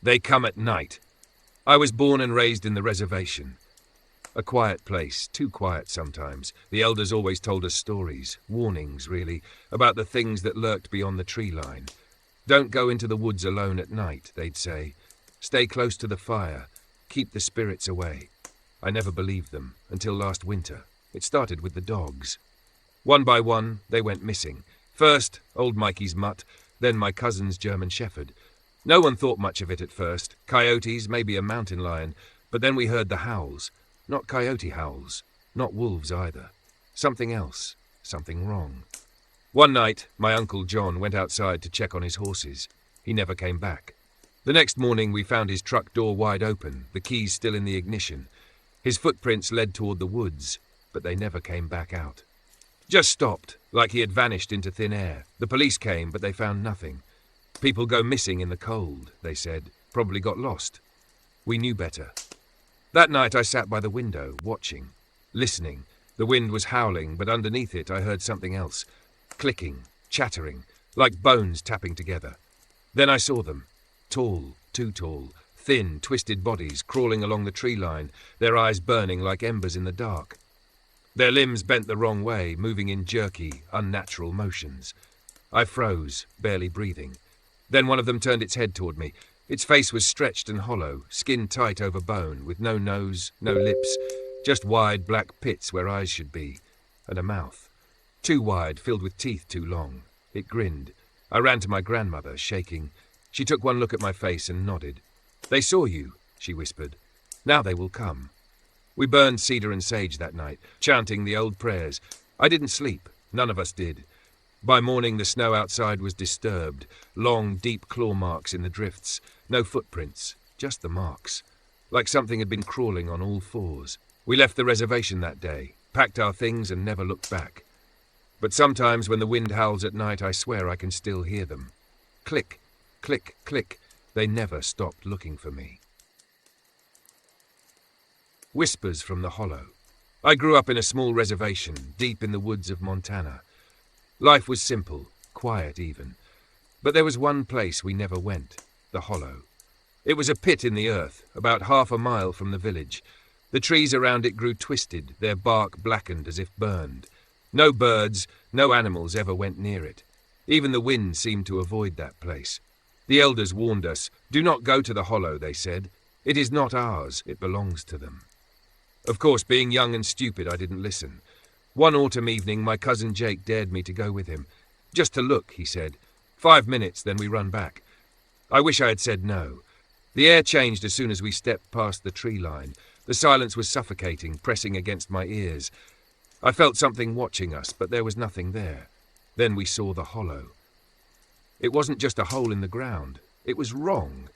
They come at night. I was born and raised in the reservation. A quiet place, too quiet sometimes. The elders always told us stories, warnings really, about the things that lurked beyond the tree line. Don't go into the woods alone at night, they'd say. Stay close to the fire. Keep the spirits away. I never believed them, until last winter. It started with the dogs. One by one, they went missing. First, old Mikey's mutt, then my cousin's German shepherd. No one thought much of it at first. Coyotes, maybe a mountain lion. But then we heard the howls. Not coyote howls. Not wolves either. Something else. Something wrong. One night, my Uncle John went outside to check on his horses. He never came back. The next morning, we found his truck door wide open, the keys still in the ignition. His footprints led toward the woods, but they never came back out. Just stopped, like he had vanished into thin air. The police came, but they found nothing. People go missing in the cold, they said. Probably got lost. We knew better. That night I sat by the window, watching, listening. The wind was howling, but underneath it I heard something else. Clicking, chattering, like bones tapping together. Then I saw them. Tall, too tall, thin, twisted bodies crawling along the tree line, their eyes burning like embers in the dark. Their limbs bent the wrong way, moving in jerky, unnatural motions. I froze, barely breathing. Then one of them turned its head toward me. Its face was stretched and hollow, skin tight over bone, with no nose, no lips, just wide black pits where eyes should be, and a mouth. Too wide, filled with teeth too long. It grinned. I ran to my grandmother, shaking. She took one look at my face and nodded. "They saw you," she whispered. "Now they will come." We burned cedar and sage that night, chanting the old prayers. I didn't sleep. None of us did. By morning the snow outside was disturbed, long, deep claw marks in the drifts. No footprints, just the marks, like something had been crawling on all fours. We left the reservation that day, packed our things and never looked back. But sometimes when the wind howls at night, I swear I can still hear them. Click, click, click. They never stopped looking for me. Whispers from the hollow. I grew up in a small reservation, deep in the woods of Montana. Life was simple, quiet even. But there was one place we never went, the hollow. It was a pit in the earth, about half a mile from the village. The trees around it grew twisted, their bark blackened as if burned. No birds, no animals ever went near it. Even the wind seemed to avoid that place. The elders warned us, "Do not go to the hollow," they said. "It is not ours, it belongs to them." Of course, being young and stupid, I didn't listen. One autumn evening, my cousin Jake dared me to go with him. "Just to look," he said. 5 minutes, then we run back." I wish I had said no. The air changed as soon as we stepped past the tree line. The silence was suffocating, pressing against my ears. I felt something watching us, but there was nothing there. Then we saw the hollow. It wasn't just a hole in the ground. It was wrong.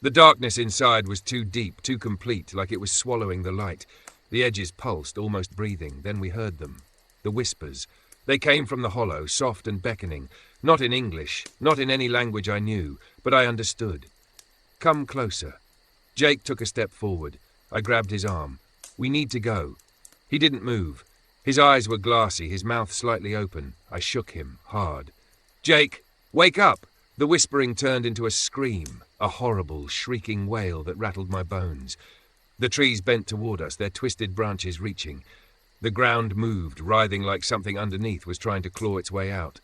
The darkness inside was too deep, too complete, like it was swallowing the light. The edges pulsed, almost breathing. Then we heard them. The whispers. They came from the hollow, soft and beckoning. Not in English, not in any language I knew, but I understood. "Come closer." Jake took a step forward. I grabbed his arm. "We need to go." He didn't move. His eyes were glassy, his mouth slightly open. I shook him, hard. "Jake, wake up!" The whispering turned into a scream, a horrible, shrieking wail that rattled my bones. The trees bent toward us, their twisted branches reaching. The ground moved, writhing like something underneath was trying to claw its way out.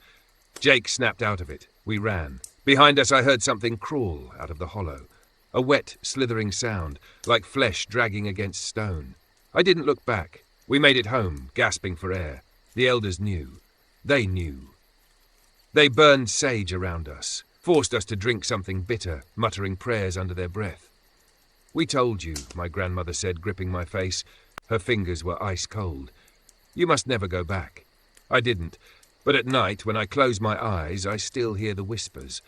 Jake snapped out of it. We ran. Behind us I heard something crawl out of the hollow. A wet, slithering sound, like flesh dragging against stone. I didn't look back. We made it home, gasping for air. The elders knew. They knew. They burned sage around us, forced us to drink something bitter, muttering prayers under their breath. "We told you," my grandmother said, gripping my face. Her fingers were ice cold. "You must never go back." I didn't, but at night, when I close my eyes, I still hear the whispers,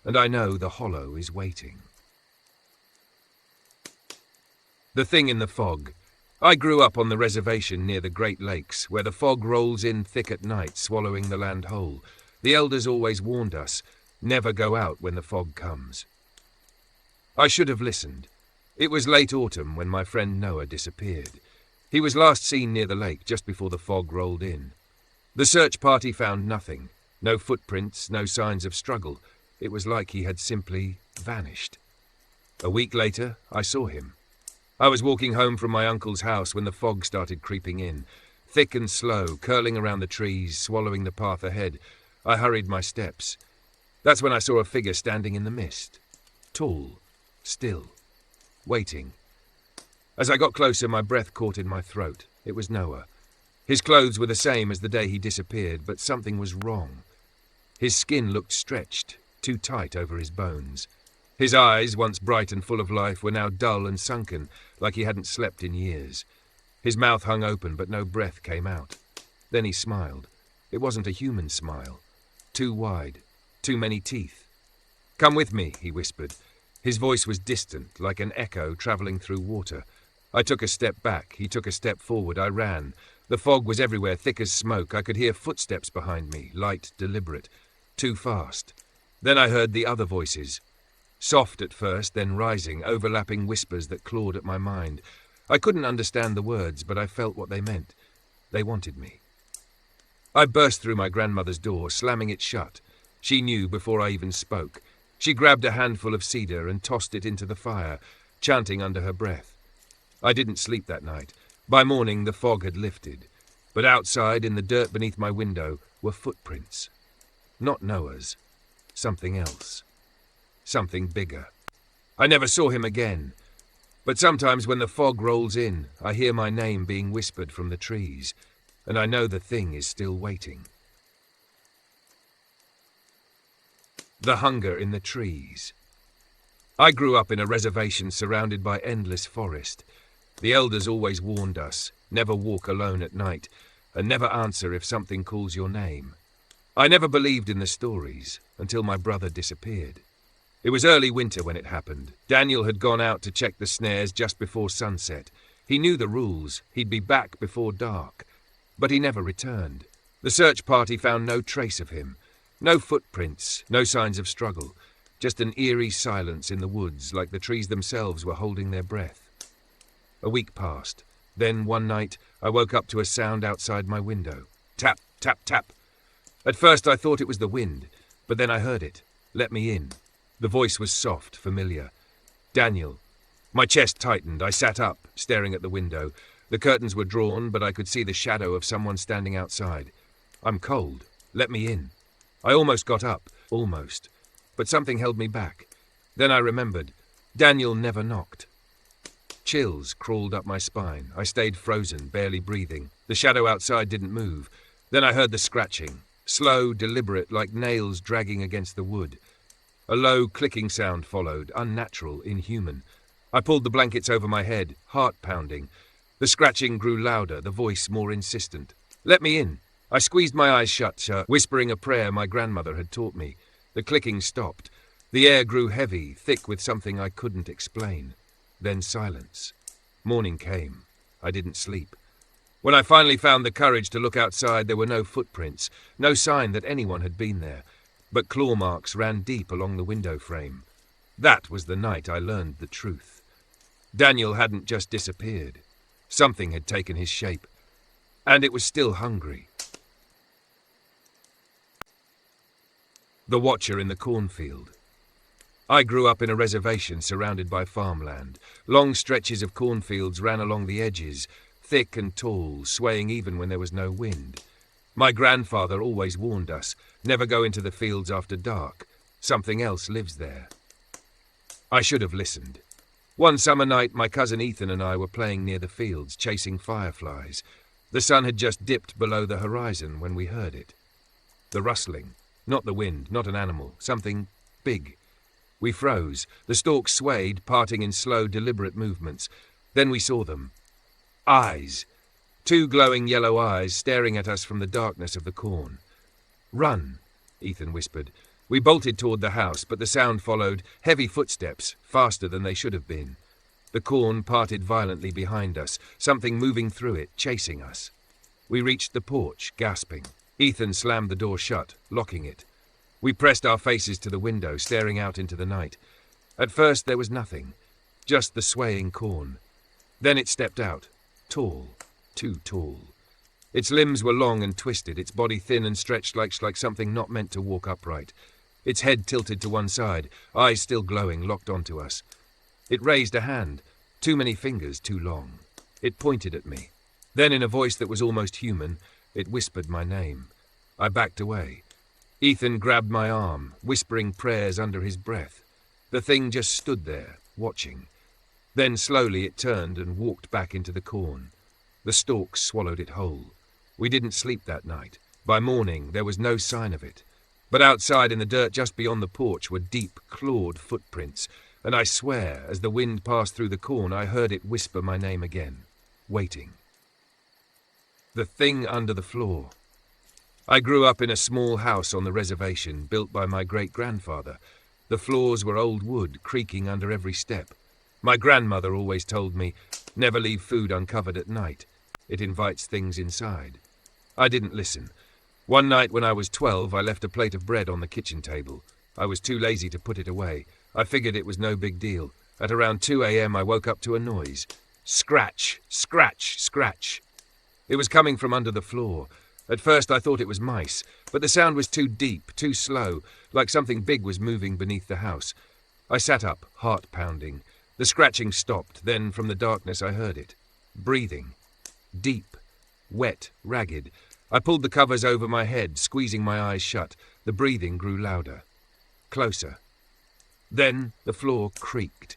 and I know the hollow is waiting. The thing in the fog. I grew up on the reservation near the Great Lakes, where the fog rolls in thick at night, swallowing the land whole. The elders always warned us, never go out when the fog comes. I should have listened. It was late autumn when my friend Noah disappeared. He was last seen near the lake just before the fog rolled in. The search party found nothing. No footprints, no signs of struggle. It was like he had simply vanished. A week later, I saw him. I was walking home from my uncle's house when the fog started creeping in. Thick and slow, curling around the trees, swallowing the path ahead. I hurried my steps. That's when I saw a figure standing in the mist. Tall, still, waiting. As I got closer, my breath caught in my throat. It was Noah. His clothes were the same as the day he disappeared, but something was wrong. His skin looked stretched, too tight over his bones. His eyes, once bright and full of life, were now dull and sunken, like he hadn't slept in years. His mouth hung open, but no breath came out. Then he smiled. It wasn't a human smile. Too wide, too many teeth. "Come with me," he whispered. His voice was distant, like an echo travelling through water. I took a step back. He took a step forward. I ran. The fog was everywhere, thick as smoke. I could hear footsteps behind me, light, deliberate. Too fast. Then I heard the other voices. Soft at first, then rising, overlapping whispers that clawed at my mind. I couldn't understand the words, but I felt what they meant. They wanted me. I burst through my grandmother's door, slamming it shut. She knew before I even spoke. She grabbed a handful of cedar and tossed it into the fire, chanting under her breath. I didn't sleep that night. By morning, the fog had lifted. But outside, in the dirt beneath my window, were footprints. Not Noah's. Something else. Something bigger. I never saw him again. But sometimes when the fog rolls in, I hear my name being whispered from the trees, and I know the thing is still waiting. The hunger in the trees. I grew up in a reservation surrounded by endless forest. The elders always warned us, never walk alone at night, and never answer if something calls your name. I never believed in the stories until my brother disappeared. It was early winter when it happened. Daniel had gone out to check the snares just before sunset. He knew the rules. He'd be back before dark. But he never returned. The search party found no trace of him. No footprints, no signs of struggle. Just an eerie silence in the woods, like the trees themselves were holding their breath. A week passed. Then, one night, I woke up to a sound outside my window. Tap, tap, tap. At first I thought it was the wind, but then I heard it. Let me in. The voice was soft, familiar. Daniel. My chest tightened. I sat up, staring at the window. The curtains were drawn, but I could see the shadow of someone standing outside. I'm cold. Let me in. I almost got up. Almost. But something held me back. Then I remembered. Daniel never knocked. Chills crawled up my spine. I stayed frozen, barely breathing. The shadow outside didn't move. Then I heard the scratching. Slow, deliberate, like nails dragging against the wood. A low, clicking sound followed, unnatural, inhuman. I pulled the blankets over my head, heart pounding. The scratching grew louder, the voice more insistent. Let me in. I squeezed my eyes shut, whispering a prayer my grandmother had taught me. The clicking stopped. The air grew heavy, thick with something I couldn't explain. Then silence. Morning came. I didn't sleep. When I finally found the courage to look outside, there were no footprints, no sign that anyone had been there, but claw marks ran deep along the window frame. That was the night I learned the truth. Daniel hadn't just disappeared. Something had taken his shape, and it was still hungry. The Watcher in the Cornfield. I grew up in a reservation surrounded by farmland. Long stretches of cornfields ran along the edges, thick and tall, swaying even when there was no wind. My grandfather always warned us, never go into the fields after dark. Something else lives there. I should have listened. One summer night, my cousin Ethan and I were playing near the fields, chasing fireflies. The sun had just dipped below the horizon when we heard it. The rustling. Not the wind, not an animal. Something big. We froze. The stalks swayed, parting in slow, deliberate movements. Then we saw them. Eyes. 2 glowing yellow eyes staring at us from the darkness of the corn. Run, Ethan whispered. We bolted toward the house, but the sound followed, heavy footsteps, faster than they should have been. The corn parted violently behind us, something moving through it, chasing us. We reached the porch, gasping. Ethan slammed the door shut, locking it. We pressed our faces to the window, staring out into the night. At first there was nothing, just the swaying corn. Then it stepped out, tall, too tall. Its limbs were long and twisted, its body thin and stretched like something not meant to walk upright. Its head tilted to one side, eyes still glowing, locked onto us. It raised a hand, too many fingers too long. It pointed at me. Then, in a voice that was almost human, it whispered my name. I backed away. Ethan grabbed my arm, whispering prayers under his breath. The thing just stood there, watching. Then slowly it turned and walked back into the corn. The stalks swallowed it whole. We didn't sleep that night. By morning there was no sign of it. But outside in the dirt just beyond the porch were deep, clawed footprints, and I swear, as the wind passed through the corn, I heard it whisper my name again, waiting. The thing under the floor. I grew up in a small house on the reservation, built by my great-grandfather. The floors were old wood, creaking under every step. My grandmother always told me, never leave food uncovered at night. It invites things inside. I didn't listen. One night when I was 12, I left a plate of bread on the kitchen table. I was too lazy to put it away. I figured it was no big deal. At around 2 a.m. I woke up to a noise. Scratch, scratch, scratch. It was coming from under the floor. At first I thought it was mice, but the sound was too deep, too slow, like something big was moving beneath the house. I sat up, heart pounding. The scratching stopped, then from the darkness I heard it. Breathing. Deep. Wet, ragged. I pulled the covers over my head, squeezing my eyes shut. The breathing grew louder. Closer. Then the floor creaked.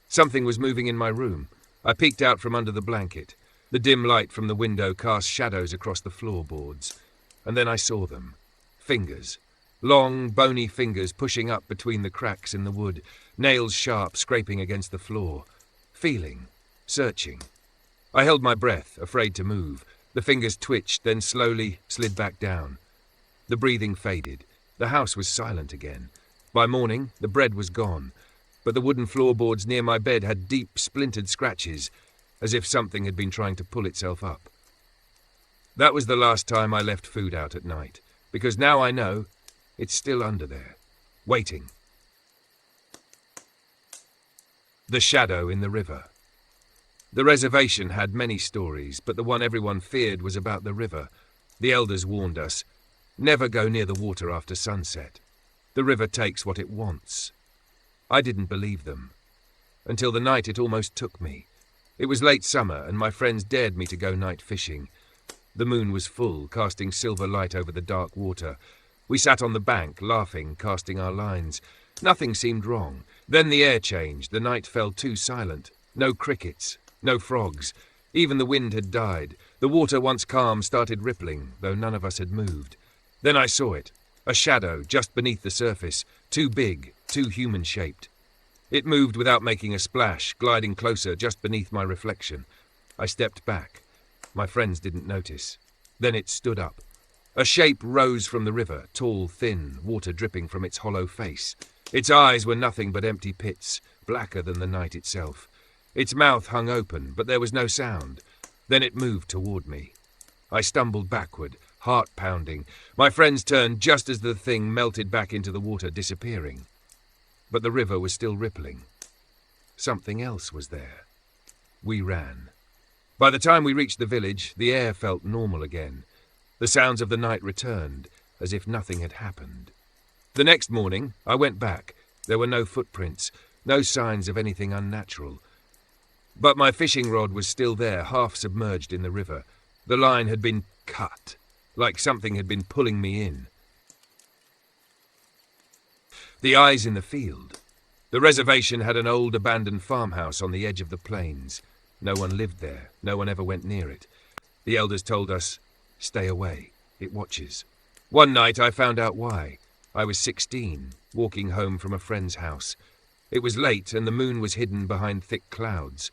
Something was moving in my room. I peeked out from under the blanket. The dim light from the window cast shadows across the floorboards. And then I saw them. Fingers. Long, bony fingers pushing up between the cracks in the wood, nails sharp, scraping against the floor. Feeling. Searching. I held my breath, afraid to move. The fingers twitched, then slowly slid back down. The breathing faded. The house was silent again. By morning, the bread was gone, but the wooden floorboards near my bed had deep, splintered scratches, as if something had been trying to pull itself up. That was the last time I left food out at night, because now I know it's still under there, waiting. The shadow in the river. The reservation had many stories, but the one everyone feared was about the river. The elders warned us, never go near the water after sunset. The river takes what it wants. I didn't believe them, until the night it almost took me. It was late summer, and my friends dared me to go night fishing. The moon was full, casting silver light over the dark water. We sat on the bank, laughing, casting our lines. Nothing seemed wrong. Then the air changed. The night fell too silent. No crickets, no frogs. Even the wind had died. The water, once calm, started rippling, though none of us had moved. Then I saw it, a shadow just beneath the surface, too big, too human-shaped. It moved without making a splash, gliding closer just beneath my reflection. I stepped back. My friends didn't notice. Then it stood up. A shape rose from the river, tall, thin, water dripping from its hollow face. Its eyes were nothing but empty pits, blacker than the night itself. Its mouth hung open, but there was no sound. Then it moved toward me. I stumbled backward, heart pounding. My friends turned just as the thing melted back into the water, disappearing. But the river was still rippling. Something else was there. We ran. By the time we reached the village, the air felt normal again. The sounds of the night returned, as if nothing had happened. The next morning, I went back. There were no footprints, no signs of anything unnatural. But my fishing rod was still there, half submerged in the river. The line had been cut, like something had been pulling me in. The eyes in the field. The reservation had an old abandoned farmhouse on the edge of the plains. No one lived there. No one ever went near it. The elders told us, stay away. It watches. One night I found out why. I was 16, walking home from a friend's house. It was late and the moon was hidden behind thick clouds.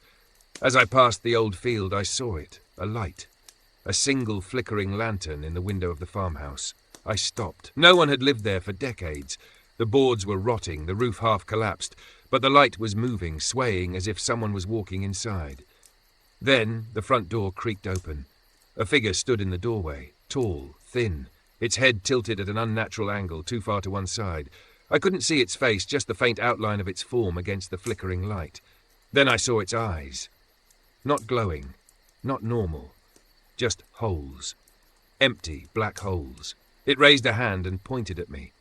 As I passed the old field, I saw it, a light. A single flickering lantern in the window of the farmhouse. I stopped. No one had lived there for decades. The boards were rotting, the roof half collapsed, but the light was moving, swaying as if someone was walking inside. Then the front door creaked open. A figure stood in the doorway, tall, thin, its head tilted at an unnatural angle, too far to one side. I couldn't see its face, just the faint outline of its form against the flickering light. Then I saw its eyes. Not glowing, not normal, just holes. Empty, black holes. It raised a hand and pointed at me.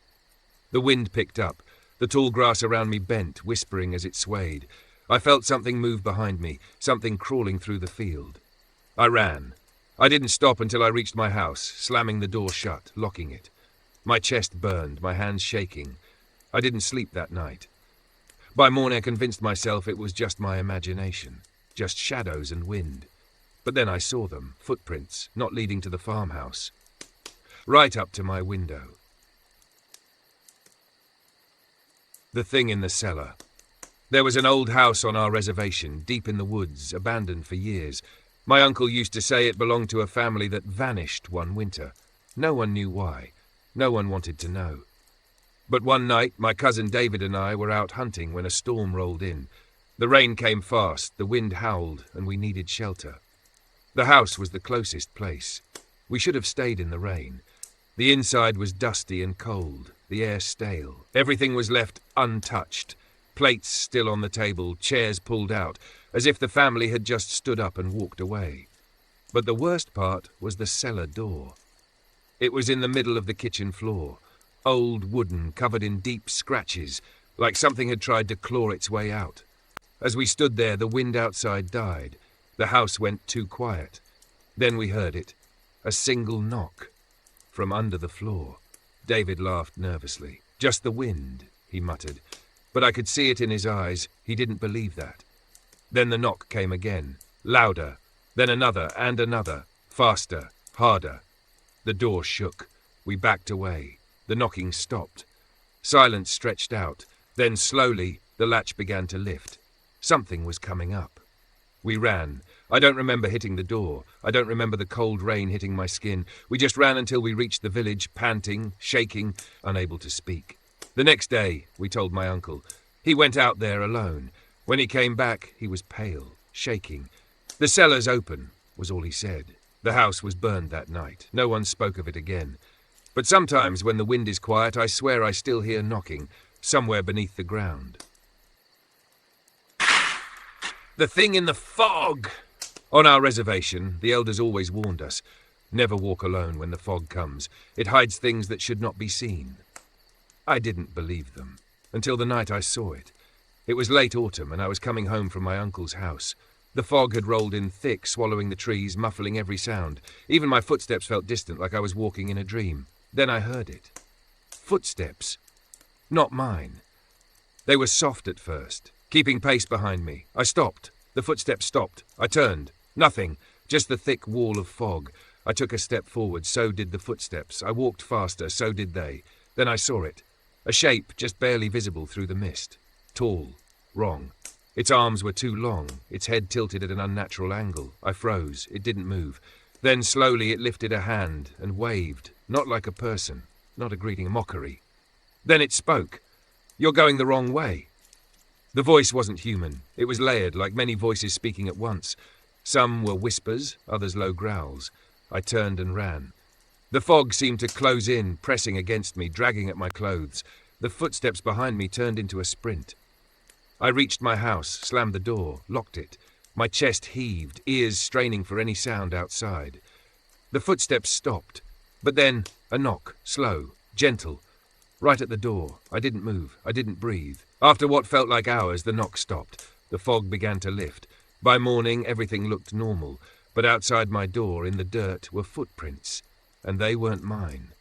The wind picked up. The tall grass around me bent, whispering as it swayed. I felt something move behind me, something crawling through the field. I ran. I didn't stop until I reached my house, slamming the door shut, locking it. My chest burned, my hands shaking. I didn't sleep that night. By morning I convinced myself it was just my imagination, just shadows and wind. But then I saw them, footprints, not leading to the farmhouse. Right up to my window. The thing in the cellar. There was an old house on our reservation, deep in the woods, abandoned for years. My uncle used to say it belonged to a family that vanished one winter. No one knew why. No one wanted to know. But one night, my cousin David and I were out hunting when a storm rolled in. The rain came fast, the wind howled, and we needed shelter. The house was the closest place. We should have stayed in the rain. The inside was dusty and cold, the air stale. Everything was left untouched. Plates still on the table, chairs pulled out, as if the family had just stood up and walked away. But the worst part was the cellar door. It was in the middle of the kitchen floor, old wooden, covered in deep scratches, like something had tried to claw its way out. As we stood there, the wind outside died. The house went too quiet. Then we heard it, a single knock, from under the floor. David laughed nervously. "Just the wind," he muttered. But I could see it in his eyes. He didn't believe that. Then the knock came again, louder, then another and another, faster, harder. The door shook. We backed away. The knocking stopped. Silence stretched out. Then slowly, the latch began to lift. Something was coming up. We ran. I don't remember hitting the door. I don't remember the cold rain hitting my skin. We just ran until we reached the village, panting, shaking, unable to speak. The next day, we told my uncle. He went out there alone. When he came back, he was pale, shaking. "The cellar's open," was all he said. The house was burned that night. No one spoke of it again. But sometimes when the wind is quiet, I swear I still hear knocking, somewhere beneath the ground. The thing in the fog! On our reservation, the elders always warned us, never walk alone when the fog comes. It hides things that should not be seen. I didn't believe them, until the night I saw it. It was late autumn, and I was coming home from my uncle's house. The fog had rolled in thick, swallowing the trees, muffling every sound. Even my footsteps felt distant, like I was walking in a dream. Then I heard it. Footsteps. Not mine. They were soft at first, keeping pace behind me. I stopped. The footsteps stopped. I turned. Nothing. Just the thick wall of fog. I took a step forward. So did the footsteps. I walked faster. So did they. Then I saw it. A shape just barely visible through the mist. Tall. Wrong. Its arms were too long. Its head tilted at an unnatural angle. I froze. It didn't move. Then slowly it lifted a hand and waved. Not like a person. Not a greeting, a mockery. Then it spoke. "You're going the wrong way." The voice wasn't human. It was layered, like many voices speaking at once. Some were whispers, others low growls. I turned and ran. The fog seemed to close in, pressing against me, dragging at my clothes. The footsteps behind me turned into a sprint. I reached my house, slammed the door, locked it. My chest heaved, ears straining for any sound outside. The footsteps stopped, but then a knock, slow, gentle. Right at the door. I didn't move. I didn't breathe. After what felt like hours, the knock stopped. The fog began to lift. By morning, everything looked normal, but outside my door, in the dirt, were footprints, and they weren't mine.